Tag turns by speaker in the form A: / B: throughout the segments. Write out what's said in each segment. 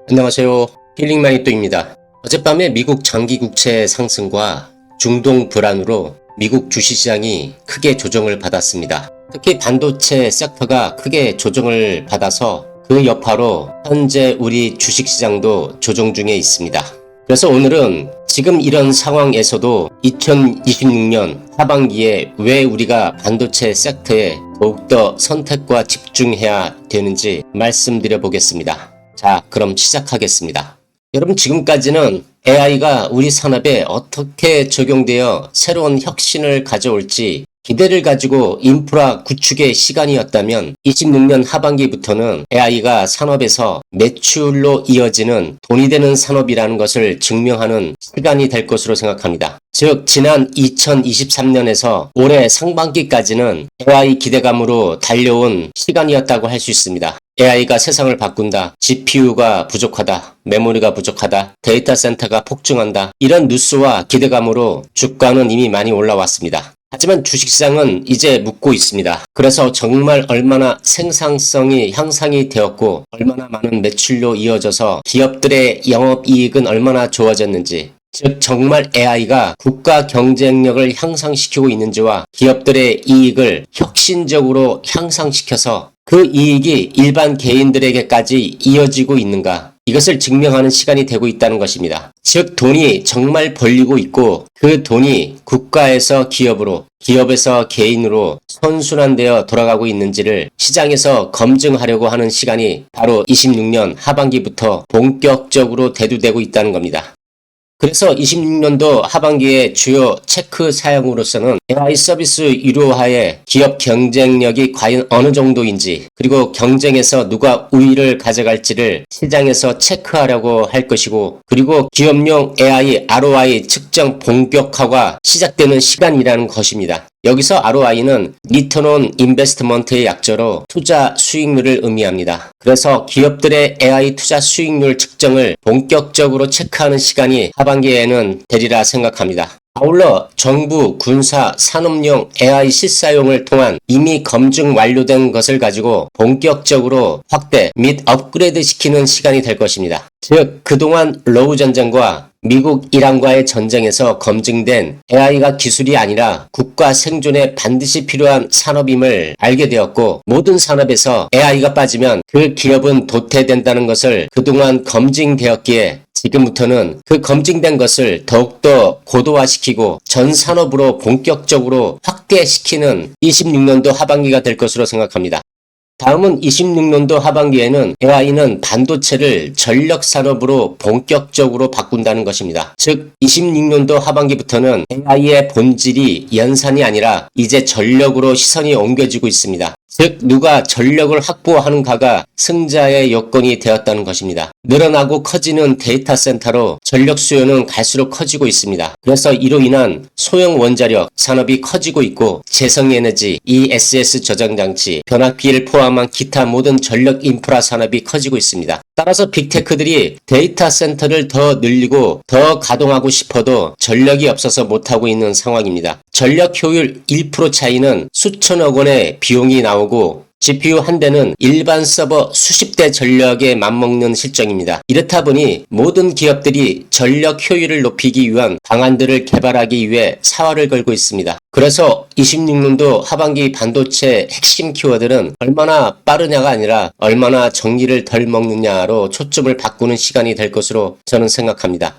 A: 안녕하세요. 힐링마니또입니다. 어젯밤에 미국 장기 국채 상승과 중동 불안으로 미국 주식시장이 크게 조정을 받았습니다. 특히 반도체 섹터가 크게 조정을 받아서 그 여파로 현재 우리 주식시장도 조정 중에 있습니다. 그래서 오늘은 지금 이런 상황에서도 2026년 하반기에 왜 우리가 반도체 섹터에 더욱더 선택과 집중해야 되는지 말씀드려 보겠습니다. 자, 그럼 시작하겠습니다. 여러분, 지금까지는 AI가 우리 산업에 어떻게 적용되어 새로운 혁신을 가져올지 기대를 가지고 인프라 구축의 시간이었다면 26년 하반기부터는 AI가 산업에서 매출로 이어지는 돈이 되는 산업이라는 것을 증명하는 시간이 될 것으로 생각합니다. 즉, 지난 2023년에서 올해 상반기까지는 AI 기대감으로 달려온 시간이었다고 할 수 있습니다. AI가 세상을 바꾼다, GPU가 부족하다, 메모리가 부족하다, 데이터 센터가 폭증한다, 이런 뉴스와 기대감으로 주가는 이미 많이 올라왔습니다. 하지만 주식시장은 이제 묻고 있습니다. 그래서 정말 얼마나 생산성이 향상이 되었고 얼마나 많은 매출로 이어져서 기업들의 영업이익은 얼마나 좋아졌는지, 즉 정말 AI가 국가 경쟁력을 향상시키고 있는지와 기업들의 이익을 혁신적으로 향상시켜서 그 이익이 일반 개인들에게까지 이어지고 있는가, 이것을 증명하는 시간이 되고 있다는 것입니다. 즉 돈이 정말 벌리고 있고 그 돈이 국가에서 기업으로, 기업에서 개인으로 선순환되어 돌아가고 있는지를 시장에서 검증하려고 하는 시간이 바로 26년 하반기부터 본격적으로 대두되고 있다는 겁니다. 그래서 26년도 하반기의 주요 체크 사항으로서는 AI 서비스 유료화의 기업 경쟁력이 과연 어느 정도인지, 그리고 경쟁에서 누가 우위를 가져갈지를 시장에서 체크하려고 할 것이고, 그리고 기업용 AI ROI 측정 본격화가 시작되는 시간이라는 것입니다. 여기서 ROI는 Return on Investment의 약자로 투자 수익률을 의미합니다. 그래서 기업들의 AI 투자 수익률 측정을 본격적으로 체크하는 시간이 하반기에는 되리라 생각합니다. 아울러 정부, 군사, 산업용 AI 실사용을 통한 이미 검증 완료된 것을 가지고 본격적으로 확대 및 업그레이드 시키는 시간이 될 것입니다. 즉, 그동안 러우 전쟁과 미국 이란과의 전쟁에서 검증된 AI가 기술이 아니라 국가 생존에 반드시 필요한 산업임을 알게 되었고, 모든 산업에서 AI가 빠지면 그 기업은 도태된다는 것을 그동안 검증되었기에 지금부터는 그 검증된 것을 더욱더 고도화시키고 전 산업으로 본격적으로 확대시키는 26년도 하반기가 될 것으로 생각합니다. 다음은 26년도 하반기에는 AI는 반도체를 전력 산업으로 본격적으로 바꾼다는 것입니다. 즉 26년도 하반기부터는 AI의 본질이 연산이 아니라 이제 전력으로 시선이 옮겨지고 있습니다. 즉 누가 전력을 확보하는가가 승자의 요건이 되었다는 것입니다. 늘어나고 커지는 데이터 센터로 전력 수요는 갈수록 커지고 있습니다. 그래서 이로 인한 소형 원자력 산업이 커지고 있고, 재생에너지, ESS 저장장치, 변압기를 포함한 기타 모든 전력 인프라 산업이 커지고 있습니다. 따라서 빅테크들이 데이터 센터를 더 늘리고 더 가동하고 싶어도 전력이 없어서 못하고 있는 상황입니다. 전력 효율 1% 차이는 수천억 원의 비용이 나오고 GPU 한 대는 일반 서버 수십 대 전력에 맞먹는 실정입니다. 이렇다 보니 모든 기업들이 전력 효율을 높이기 위한 방안들을 개발하기 위해 사활을 걸고 있습니다. 그래서 26년도 하반기 반도체 핵심 키워드는 얼마나 빠르냐가 아니라 얼마나 전기를 덜 먹느냐로 초점을 바꾸는 시간이 될 것으로 저는 생각합니다.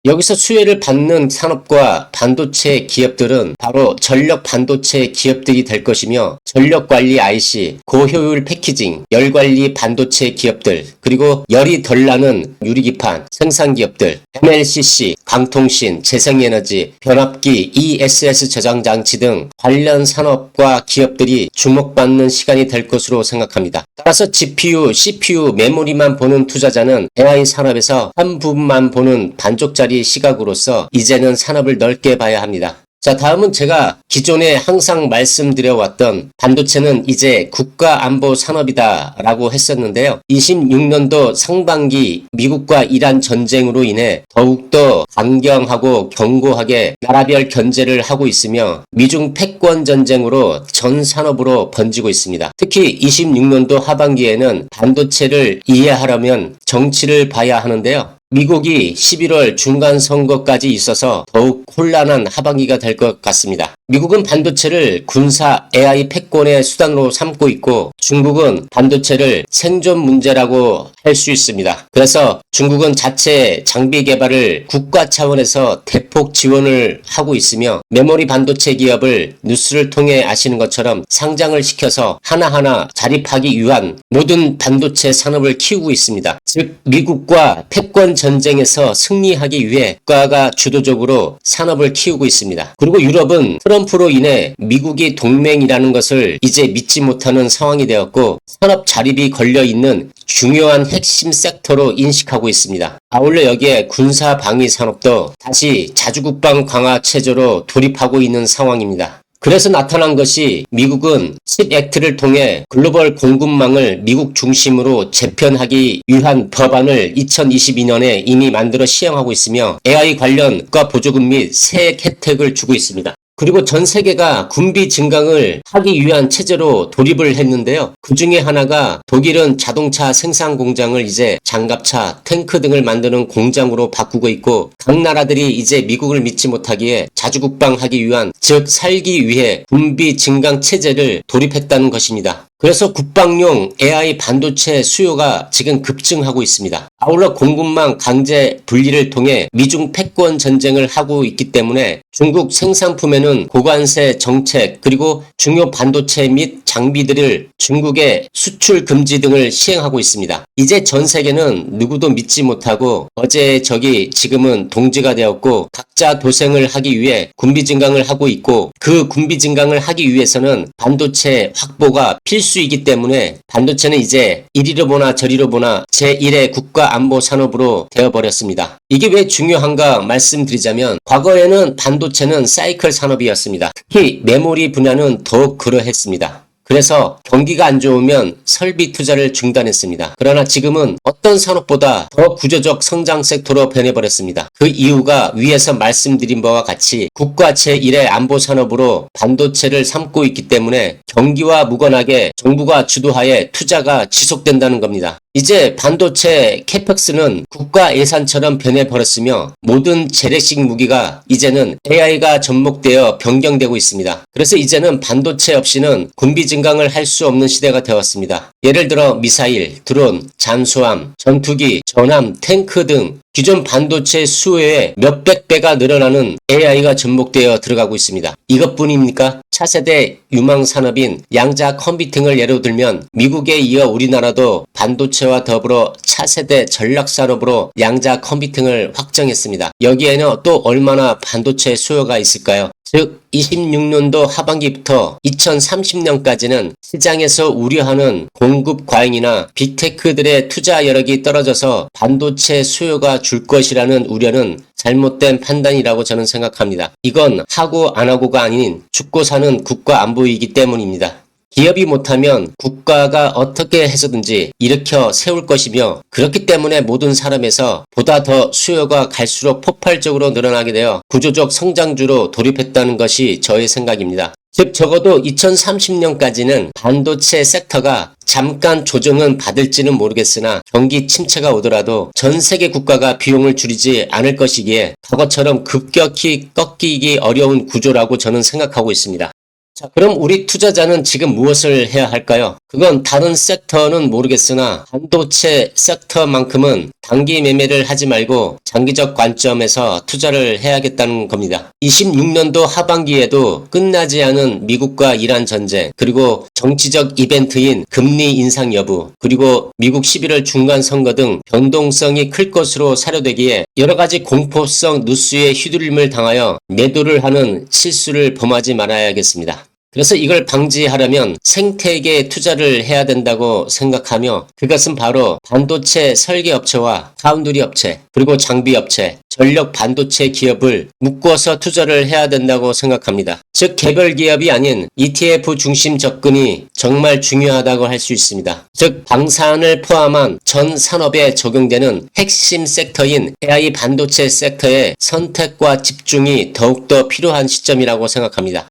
A: 여기서 수혜를 받는 산업과 반도체 기업들은 바로 전력 반도체 기업들이 될 것이며, 전력관리 IC, 고효율 패키징, 열관리 반도체 기업들, 그리고 열이 덜 나는 유리기판 생산기업들, MLCC, 강통신, 재생에너지, 변압기, ESS 저장장치 등 관련 산업과 기업들이 주목받는 시간이 될 것으로 생각합니다. 따라서 GPU, CPU, 메모리만 보는 투자자는 AI 산업에서 한 부분만 보는 반쪽짜리 시각으로서 이제는 산업을 넓게 봐야 합니다. 자, 다음은 제가 기존에 항상 말씀드려왔던 반도체는 이제 국가안보 산업이다 라고 했었는데요. 26년도 상반기 미국과 이란 전쟁으로 인해 더욱더 강경하고 견고하게 나라별 견제를 하고 있으며 미중 패권 전쟁으로 전 산업으로 번지고 있습니다. 특히 26년도 하반기에는 반도체를 이해하려면 정치를 봐야 하는데요. 미국이 11월 중간선거까지 있어서 더욱 혼란한 하반기가 될 것 같습니다. 미국은 반도체를 군사 AI 패권의 수단으로 삼고 있고 중국은 반도체를 생존 문제라고 할 수 있습니다. 그래서 중국은 자체 장비 개발을 국가 차원에서 대폭 지원을 하고 있으며 메모리 반도체 기업을 뉴스를 통해 아시는 것처럼 상장을 시켜서 하나하나 자립하기 위한 모든 반도체 산업을 키우고 있습니다. 즉 미국과 패권 전쟁에서 승리하기 위해 국가가 주도적으로 산업을 키우고 있습니다. 그리고 유럽은 트럼프로 인해 미국이 동맹이라는 것을 이제 믿지 못하는 상황이 되었고 산업 자립이 걸려있는 중요한 핵심 섹터로 인식하고 있습니다. 아울러 여기에 군사 방위 산업도 다시 자주국방 강화 체제로 돌입하고 있는 상황입니다. 그래서 나타난 것이 미국은 칩 액트를 통해 글로벌 공급망을 미국 중심으로 재편하기 위한 법안을 2022년에 이미 만들어 시행하고 있으며 AI 관련 국가 보조금 및 세액 혜택을 주고 있습니다. 그리고 전 세계가 군비 증강을 하기 위한 체제로 돌입을 했는데요. 그 중에 하나가 독일은 자동차 생산 공장을 이제 장갑차, 탱크 등을 만드는 공장으로 바꾸고 있고 각 나라들이 이제 미국을 믿지 못하기에 자주국방하기 위한 즉 살기 위해 군비 증강 체제를 돌입했다는 것입니다. 그래서 국방용 AI 반도체 수요가 지금 급증하고 있습니다. 아울러 공급망 강제 분리를 통해 미중 패권 전쟁을 하고 있기 때문에 중국 생산품에는 고관세 정책 그리고 중요 반도체 및 장비들을 중국에 수출 금지 등을 시행하고 있습니다. 이제 전 세계는 누구도 믿지 못하고 어제의 적이 지금은 동지가 되었고 각자 도생을 하기 위해 군비 증강을 하고 있고 그 군비 증강을 하기 위해서는 반도체 확보가 필수이기 때문에 반도체는 이제 이리로 보나 저리로 보나 제1의 국가안보 산업으로 되어버렸습니다. 이게 왜 중요한가 말씀드리자면 과거에는 반도체는 사이클 산업이었습니다. 특히 메모리 분야는 더욱 그러했습니다. 그래서 경기가 안 좋으면 설비 투자를 중단했습니다. 그러나 지금은 어떤 산업보다 더 구조적 성장 섹터로 변해버렸습니다. 그 이유가 위에서 말씀드린 바와 같이 국가 제1의 안보 산업으로 반도체를 삼고 있기 때문에 경기와 무관하게 정부가 주도하에 투자가 지속된다는 겁니다. 이제 반도체 캐펙스는 국가 예산처럼 변해버렸으며 모든 재래식 무기가 이제는 AI가 접목되어 변경되고 있습니다. 그래서 이제는 반도체 없이는 군비 증강을 할 수 없는 시대가 되었습니다. 예를 들어 미사일, 드론, 잠수함, 전투기, 전함, 탱크 등 기존 반도체 수요의 몇백 배가 늘어나는 AI가 접목되어 들어가고 있습니다. 이것뿐입니까? 차세대 유망 산업인 양자 컴퓨팅을 예로 들면 미국에 이어 우리나라도 반도체와 더불어 차세대 전략 산업으로 양자 컴퓨팅을 확정했습니다. 여기에는 또 얼마나 반도체 수요가 있을까요? 즉 26년도 하반기부터 2030년까지는 시장에서 우려하는 공급 과잉이나 빅테크들의 투자 여력이 떨어져서 반도체 수요가 줄 것이라는 우려는 잘못된 판단이라고 저는 생각합니다. 이건 하고 안 하고가 아닌 죽고 사는 국가 안보이기 때문입니다. 기업이 못하면 국가가 어떻게 해서든지 일으켜 세울 것이며 그렇기 때문에 모든 사람에서 보다 더 수요가 갈수록 폭발적으로 늘어나게 되어 구조적 성장주로 돌입했다는 것이 저의 생각입니다. 즉 적어도 2030년까지는 반도체 섹터가 잠깐 조정은 받을지는 모르겠으나 경기 침체가 오더라도 전 세계 국가가 비용을 줄이지 않을 것이기에 과거처럼 급격히 꺾이기 어려운 구조라고 저는 생각하고 있습니다. 자, 그럼 우리 투자자는 지금 무엇을 해야 할까요? 그건 다른 섹터는 모르겠으나 반도체 섹터만큼은 단기 매매를 하지 말고 장기적 관점에서 투자를 해야겠다는 겁니다. 26년도 하반기에도 끝나지 않은 미국과 이란 전쟁, 그리고 정치적 이벤트인 금리 인상 여부, 그리고 미국 11월 중간 선거 등 변동성이 클 것으로 사료되기에 여러가지 공포성 뉴스에 휘둘림을 당하여 매도를 하는 실수를 범하지 말아야겠습니다. 그래서 이걸 방지하려면 생태계에 투자를 해야 된다고 생각하며 그것은 바로 반도체 설계업체와 파운드리 업체 그리고 장비업체, 전력 반도체 기업을 묶어서 투자를 해야 된다고 생각합니다. 즉 개별 기업이 아닌 ETF 중심 접근이 정말 중요하다고 할 수 있습니다. 즉 방산을 포함한 전 산업에 적용되는 핵심 섹터인 AI 반도체 섹터의 선택과 집중이 더욱더 필요한 시점이라고 생각합니다.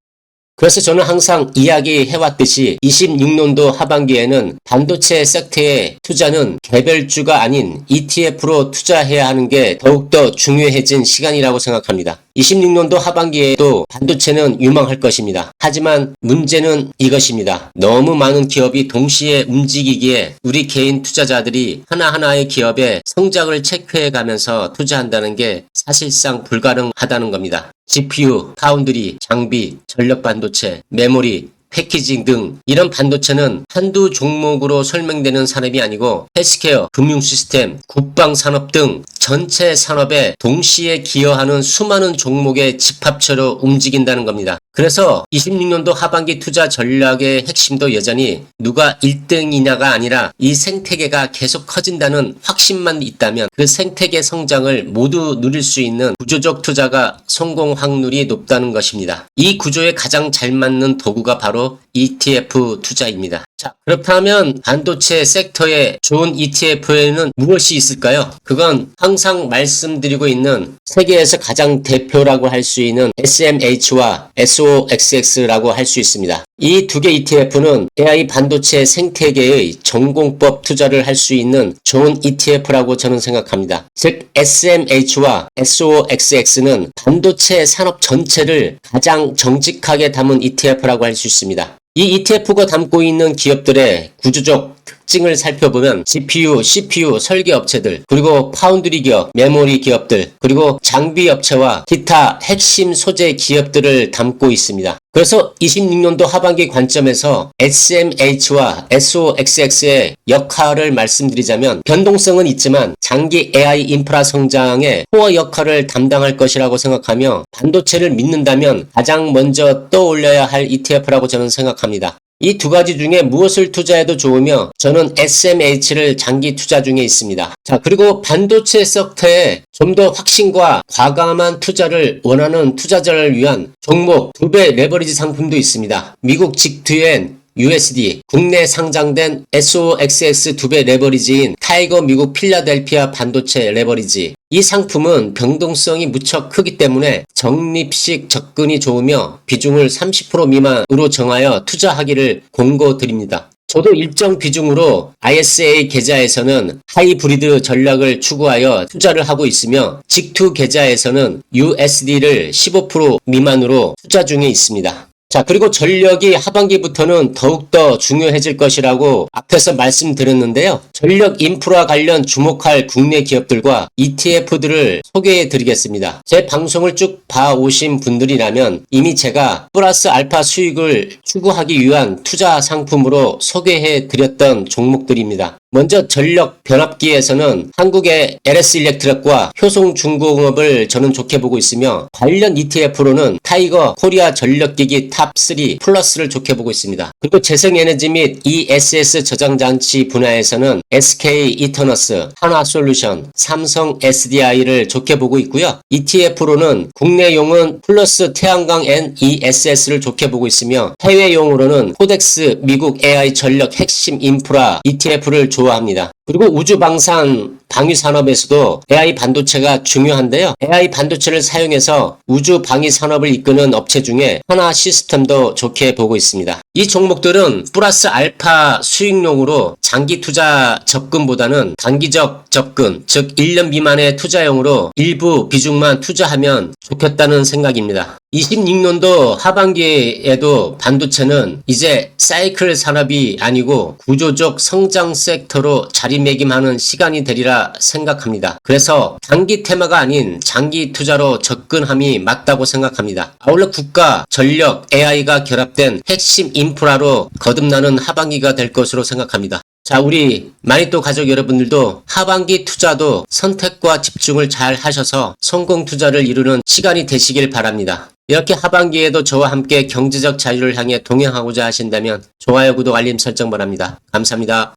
A: 그래서 저는 항상 이야기해왔듯이 26년도 하반기에는 반도체 섹터의 투자는 개별주가 아닌 ETF로 투자해야 하는 게 더욱더 중요해진 시간이라고 생각합니다. 26년도 하반기에도 반도체는 유망할 것입니다. 하지만 문제는 이것입니다. 너무 많은 기업이 동시에 움직이기에 우리 개인 투자자들이 하나하나의 기업의 성장을 체크해가면서 투자한다는 게 사실상 불가능하다는 겁니다. GPU, 파운드리, 장비, 전력 반도체, 메모리, 패키징 등 이런 반도체는 한두 종목으로 설명되는 산업이 아니고 헬스케어, 금융 시스템, 국방 산업 등 전체 산업에 동시에 기여하는 수많은 종목의 집합체로 움직인다는 겁니다. 그래서 26년도 하반기 투자 전략의 핵심도 여전히 누가 1등이냐가 아니라 이 생태계가 계속 커진다는 확신만 있다면 그 생태계 성장을 모두 누릴 수 있는 구조적 투자가 성공 확률이 높다는 것입니다. 이 구조에 가장 잘 맞는 도구가 바로 ETF 투자입니다. 자, 그렇다면 반도체 섹터에 좋은 ETF에는 무엇이 있을까요? 그건 항상 말씀드리고 있는 세계에서 가장 대표라고 할 수 있는 SMH와 SOXX라고 할 수 있습니다. 이 두 개 ETF는 AI 반도체 생태계의 전공법 투자를 할 수 있는 좋은 ETF라고 저는 생각합니다. 즉 SMH와 SOXX는 반도체 산업 전체를 가장 정직하게 담은 ETF라고 할 수 있습니다. 이 ETF가 담고 있는 기업들의 구조적 특징을 살펴보면 GPU, CPU 설계 업체들, 그리고 파운드리 기업, 메모리 기업들, 그리고 장비 업체와 기타 핵심 소재 기업들을 담고 있습니다. 그래서 26년도 하반기 관점에서 SMH와 SOXX의 역할을 말씀드리자면 변동성은 있지만 장기 AI 인프라 성장의 코어 역할을 담당할 것이라고 생각하며 반도체를 믿는다면 가장 먼저 떠올려야 할 ETF라고 저는 생각합니다. 이 두 가지 중에 무엇을 투자해도 좋으며 저는 SMH를 장기 투자 중에 있습니다. 자, 그리고 반도체 섹터에 좀 더 확신과 과감한 투자를 원하는 투자자를 위한 종목 2배 레버리지 상품도 있습니다. 미국 직투엔 USD, 국내 상장된 SOXX 2배 레버리지인 타이거 미국 필라델피아 반도체 레버리지. 이 상품은 변동성이 무척 크기 때문에 적립식 접근이 좋으며 비중을 30% 미만으로 정하여 투자하기를 권고드립니다. 저도 일정 비중으로 ISA 계좌에서는 하이브리드 전략을 추구하여 투자를 하고 있으며 직투 계좌에서는 USD를 15% 미만으로 투자 중에 있습니다. 자, 그리고 전력이 하반기부터는 더욱더 중요해질 것이라고 앞에서 말씀드렸는데요. 전력 인프라 관련 주목할 국내 기업들과 ETF들을 소개해 드리겠습니다. 제 방송을 쭉 봐오신 분들이라면 이미 제가 플러스 알파 수익을 추구하기 위한 투자 상품으로 소개해 드렸던 종목들입니다. 먼저 전력 변압기에서는 한국의 LS일렉트릭과 효성중공업을 저는 좋게 보고 있으며 관련 ETF로는 타이거 코리아 전력기기 탑3 플러스를 좋게 보고 있습니다. 그리고 재생에너지 및 ESS 저장장치 분야에서는 SK 이터너스, 하나솔루션, 삼성 SDI를 좋게 보고 있고요. ETF로는 국내용은 플러스 태양광 NESS를 좋게 보고 있으며 해외용으로는 코덱스 미국 AI 전력 핵심 인프라 ETF를 좋아합니다. 그리고 우주방산 방위산업에서도 AI 반도체가 중요한데요. AI 반도체를 사용해서 우주 방위 산업을 이끄는 업체 중에 하나 시스템도 좋게 보고 있습니다. 이 종목들은 플러스 알파 수익용으로 장기 투자 접근보다는 단기적 접근, 즉 1년 미만의 투자용으로 일부 비중만 투자하면 좋겠다는 생각입니다. 26년도 하반기에도 반도체는 이제 사이클 산업이 아니고 구조적 성장 섹터로 자리매김하는 시간이 되리라 생각합니다. 그래서 단기 테마가 아닌 장기 투자로 접근함이 맞다고 생각합니다. 아울러 국가, 전력, AI가 결합된 핵심 인프라로 거듭나는 하반기가 될 것으로 생각합니다. 자, 우리 마니또 가족 여러분들도 하반기 투자도 선택과 집중을 잘 하셔서 성공 투자를 이루는 시간이 되시길 바랍니다. 이렇게 하반기에도 저와 함께 경제적 자유를 향해 동행하고자 하신다면 좋아요, 구독, 알림 설정 바랍니다. 감사합니다.